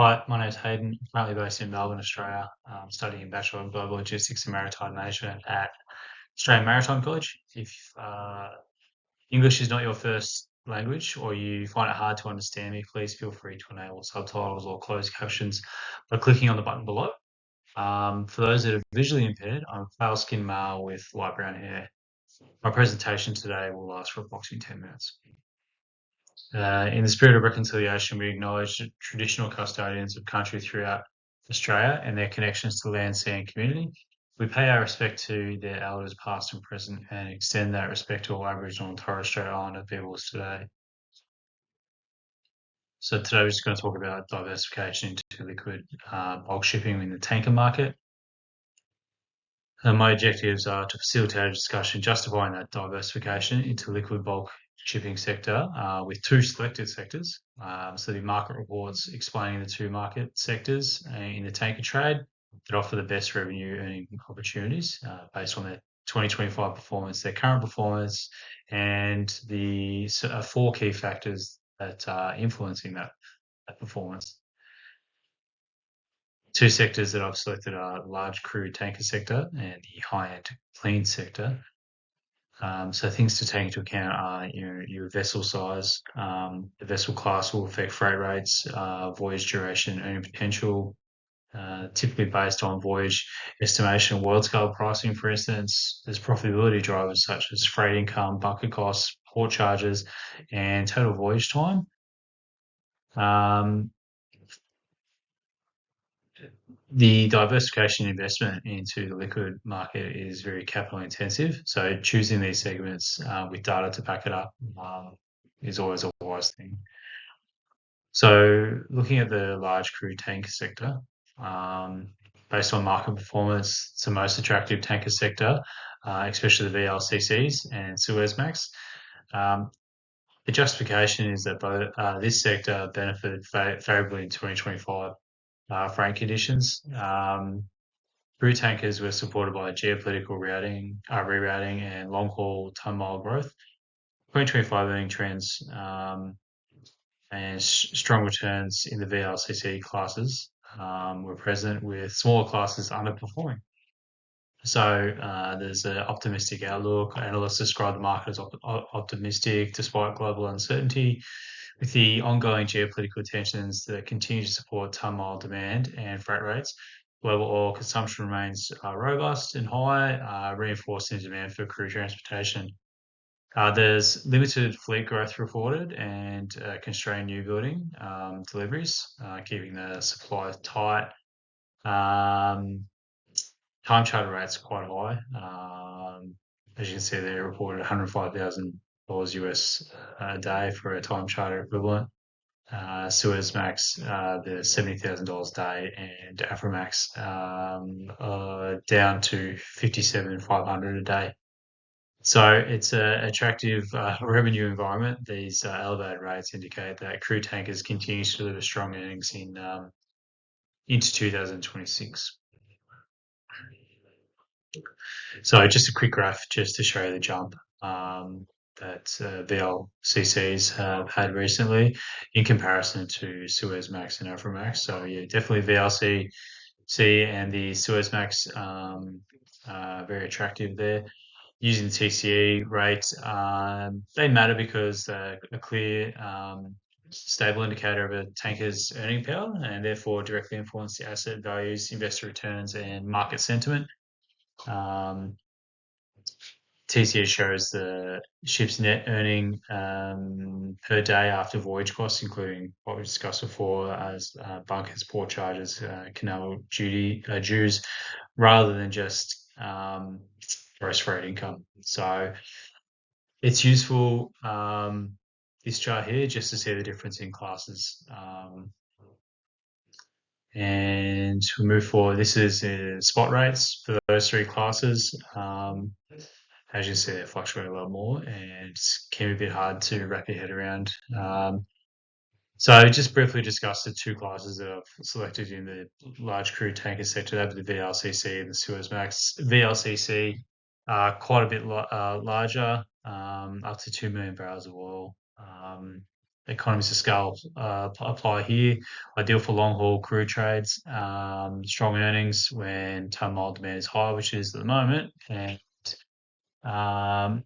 Hi, my name's Hayden. I'm currently based in Melbourne, Australia, studying Bachelor of Global Logistics and Maritime Management at Australian Maritime College. If English is not your first language or you find it hard to understand me, please feel free to enable subtitles or closed captions by clicking on the button below. For those that are visually impaired, I'm a pale-skinned male with light brown hair. My presentation today will last for approximately 10 minutes. In the spirit of reconciliation, we acknowledge the traditional custodians of country throughout Australia and their connections to land, sea, and community. We pay our respect to their elders, past and present, and extend that respect to all Aboriginal and Torres Strait Islander peoples today. So today we're just going to talk about diversification into liquid bulk shipping in the tanker market. And my objectives are to facilitate a discussion justifying that diversification into liquid bulk shipping sector with two selected sectors. So the market reports explaining the two market sectors in the tanker trade that offer the best revenue earning opportunities based on their 2025 performance, their current performance, and the four key factors that are influencing that performance. Two sectors that I've selected are large crude tanker sector and the high-end clean sector. So things to take into account are your vessel size, the vessel class will affect freight rates, voyage duration, earning potential, typically based on voyage estimation and world scale pricing. For instance, there's profitability drivers such as freight income, bunker costs, port charges, and total voyage time. The diversification investment into the liquid market is very capital intensive. So choosing these segments with data to back it up is always a wise thing. So looking at the large crude tanker sector, based on market performance, it's the most attractive tanker sector, especially the VLCCs and Suezmax. The justification is that both this sector benefited favorably in 2025 freight conditions. Crude tankers were supported by geopolitical rerouting and long-haul ton-mile growth. 2025 earning trends and strong returns in the VLCC classes were present, with smaller classes underperforming. So there's an optimistic outlook. Analysts describe the market as optimistic despite global uncertainty, with the ongoing geopolitical tensions that continue to support ton-mile demand and freight rates. Global oil consumption remains robust and high, reinforcing the demand for crude transportation. There's limited fleet growth reported and constrained new building deliveries, keeping the supply tight. Time charter rates are quite high. As you can see, they reported $105,000 US a day for a time charter equivalent. Suezmax, the $70,000 a day, and Aframax down to $57,500 a day. So it's an attractive revenue environment. These elevated rates indicate that crude tankers continue to deliver strong earnings into 2026. So just a quick graph just to show you the jump that VLCCs have had recently in comparison to Suezmax and Aframax. So yeah, definitely VLCC and the Suezmax very attractive there. Using the TCE rate, they matter because they're a clear, stable indicator of a tanker's earning power and therefore directly influence the asset values, investor returns, and market sentiment. TCE shows the ship's net earning per day after voyage costs, including what we discussed before as bunkers, port charges, canal dues, rather than just gross freight income. So it's useful, this chart here, just to see the difference in classes. And we move forward. This is spot rates for those three classes. As you see, they fluctuate a lot more and can be a bit hard to wrap your head around. So just briefly discuss the two classes that I've selected in the large crude tanker sector. That would be the VLCC and the Suezmax. VLCC quite a bit larger, up to 2 million barrels of oil. economies of scale apply here. Ideal for long haul crude trades, strong earnings when ton mile demand is high, which it is at the moment, and um,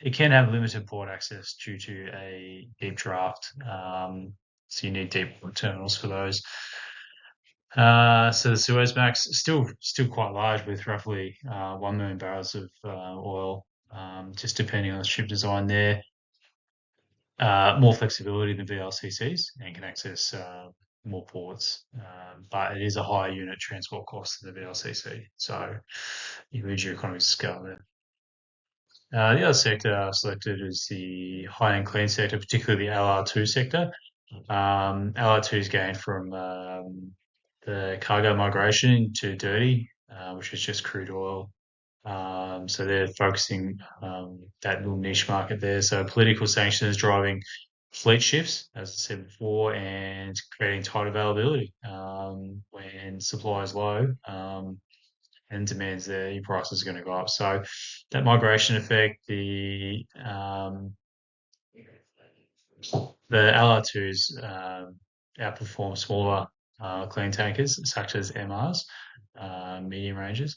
it can have limited port access due to a deep draft. So you need deep terminals for those. So the Suezmax still quite large with roughly 1 million barrels of oil, just depending on the ship design there. More flexibility than VLCCs and can access more ports, but it is a higher unit transport cost than the VLCC. So you lose your economies of scale there. The other sector I selected is the high-end clean sector, particularly the LR2 sector. LR2 is gained from the cargo migration to dirty, which is just crude oil. So they're focusing that little niche market there. So political sanctions driving fleet shifts, as I said before, and creating tight availability. When supply is low and demand's there, your prices are going to go up. So that migration effect, the LR2s outperform smaller clean tankers such as MRs, medium ranges,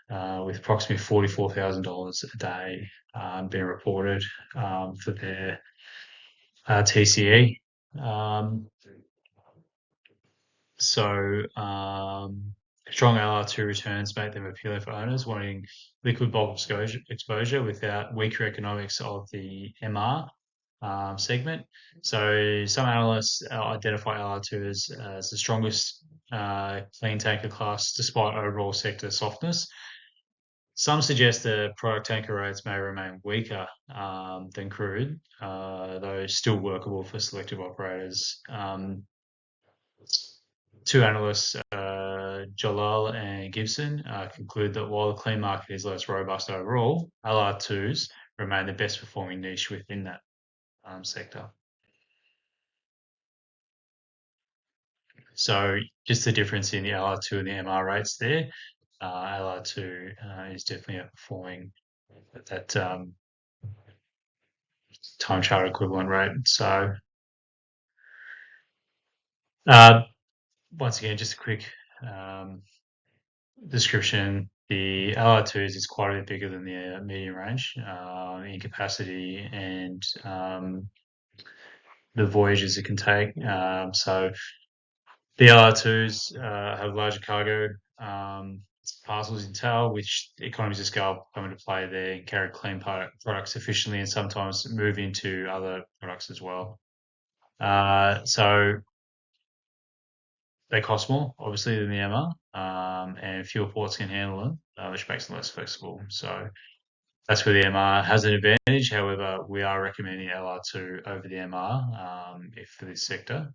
with approximately $44,000 a day being reported for their TCE. Strong LR2 returns make them appealing for owners wanting liquid bulk exposure without weaker economics of the MR segment. So some analysts identify LR2 as the strongest clean tanker class despite overall sector softness. Some suggest that product tanker rates may remain weaker than crude, though still workable for selective operators. Two analysts, Jalal and Gibson, conclude that while the clean market is less robust overall, LR2s remain the best performing niche within that sector. So just the difference in the LR2 and the MR rates there. LR2 is definitely outperforming at that time charter equivalent rate. So uh, once again, just a quick description. The LR2s is quite a bit bigger than the medium range in capacity and the voyages it can take. So the LR2s have larger cargo parcels in tow, which economies of scale come into play there and carry clean products efficiently and sometimes move into other products as well. So they cost more, obviously, than the MR, and fewer ports can handle them, which makes them less flexible. So that's where the MR has an advantage. However, we are recommending LR2 over the MR if for this sector.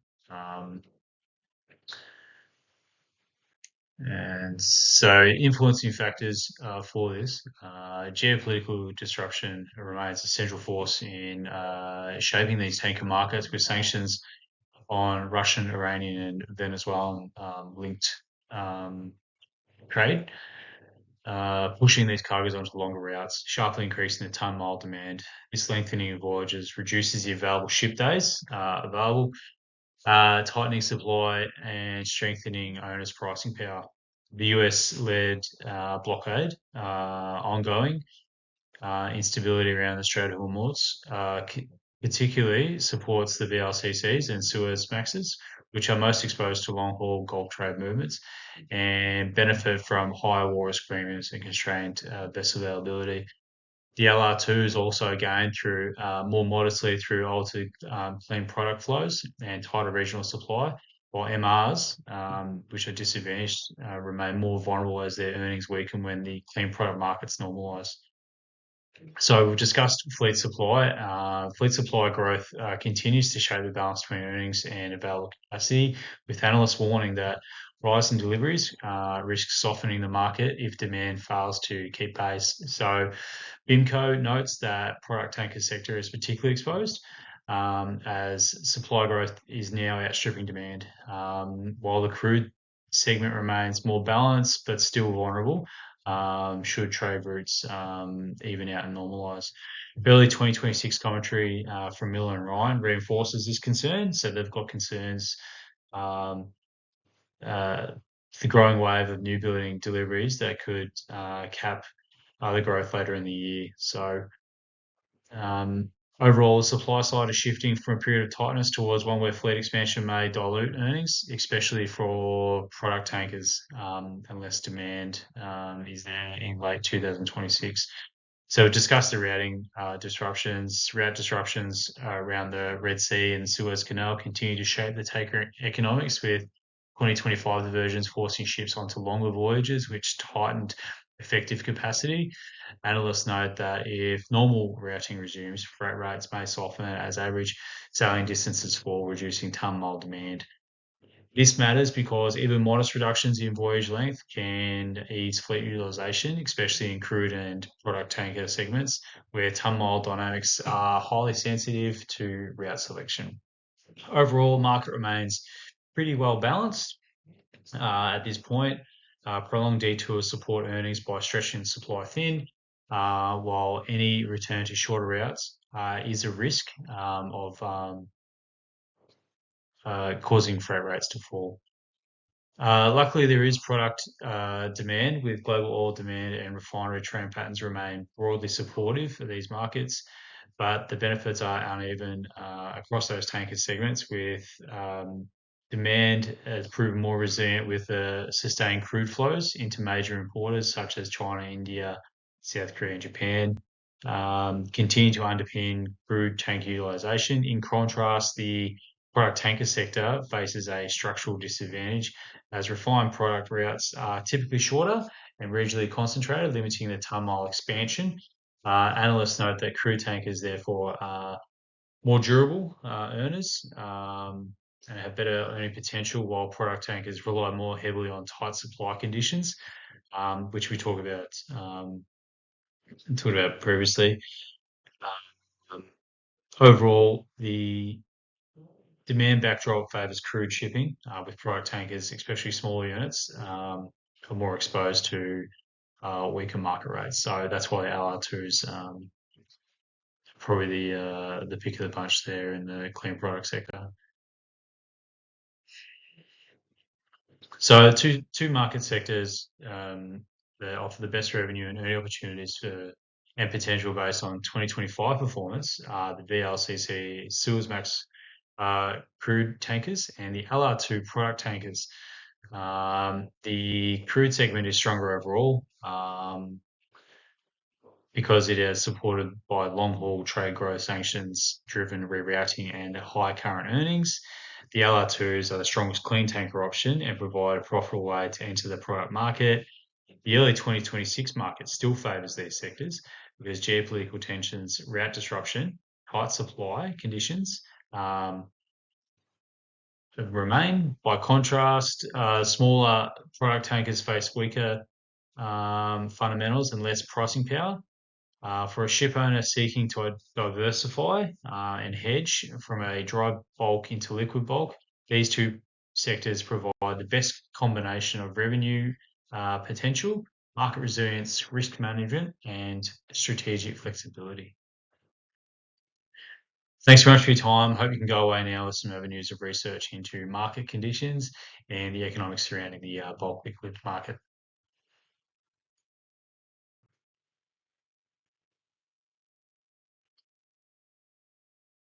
And so, influencing factors for this, geopolitical disruption remains a central force in shaping these tanker markets with sanctions on Russian, Iranian, and Venezuelan linked trade, pushing these cargoes onto longer routes, sharply increasing the ton mile demand. This lengthening of voyages reduces the available ship days available, tightening supply and strengthening owners' pricing power. The US-led blockade, ongoing instability around the Strait of Hormuz, particularly supports the VLCCs and Suezmaxes, which are most exposed to long-haul Gulf trade movements and benefit from higher war risk premiums and constrained vessel availability. The LR2 is also gained through more modestly through altered clean product flows and tighter regional supply, while MRs, which are disadvantaged, remain more vulnerable as their earnings weaken when the clean product markets normalise. So we've discussed fleet supply. Fleet supply growth continues to shape the balance between earnings and available capacity, with analysts warning that rising deliveries risk softening the market if demand fails to keep pace. So BIMCO notes that product tanker sector is particularly exposed as supply growth is now outstripping demand, while the crude segment remains more balanced but still vulnerable. should trade routes even out and normalise. Early 2026 commentary from Miller and Ryan reinforces this concern. So they've got concerns um, uh, the growing wave of new building deliveries that could cap the growth later in the year. So um, overall, the supply side is shifting from a period of tightness towards one where fleet expansion may dilute earnings, especially for product tankers, unless demand is there in late 2026. So discuss the route disruptions around the Red Sea and the Suez Canal continue to shape the tanker economics, with 2025 diversions forcing ships onto longer voyages, which tightened effective capacity. Analysts note that if normal routing resumes, freight rates may soften as average sailing distances fall, reducing ton-mile demand. This matters because even modest reductions in voyage length can ease fleet utilization, especially in crude and product tanker segments, where ton-mile dynamics are highly sensitive to route selection. Overall, market remains pretty well balanced at this point. Prolonged detours support earnings by stretching supply thin, while any return to shorter routes is a risk of causing freight rates to fall. Luckily, there is product demand, with global oil demand and refinery trend patterns remain broadly supportive for these markets, but the benefits are uneven across those tanker segments, with demand has proven more resilient with sustained crude flows into major importers such as China, India, South Korea, and Japan. Continue to underpin crude tanker utilization. In contrast, the product tanker sector faces a structural disadvantage, as refined product routes are typically shorter and regionally concentrated, limiting the ton-mile expansion. Analysts note that crude tankers, therefore, are more durable earners and have better earning potential, while product tankers rely more heavily on tight supply conditions, which we talked about previously. Um, Overall, the demand backdrop favours crude shipping, with product tankers, especially smaller units, are more exposed to weaker market rates. So that's why LR2 is probably the pick of the bunch there in the clean product sector. So two market sectors that offer the best revenue and earning opportunities for and potential based on 2025 performance are the VLCC Suezmax crude tankers and the LR2 product tankers. The crude segment is stronger overall because it is supported by long-haul trade growth, sanctions-driven rerouting, and high current earnings. The LR2s are the strongest clean tanker option and provide a profitable way to enter the product market. The early 2026 market still favours these sectors because geopolitical tensions, route disruption, tight supply conditions remain. By contrast, smaller product tankers face weaker fundamentals and less pricing power. For a ship owner seeking to diversify and hedge from a dry bulk into liquid bulk, these two sectors provide the best combination of revenue potential, market resilience, risk management, and strategic flexibility. Thanks very much for your time. Hope you can go away now with some avenues of research into market conditions and the economics surrounding the bulk liquid market.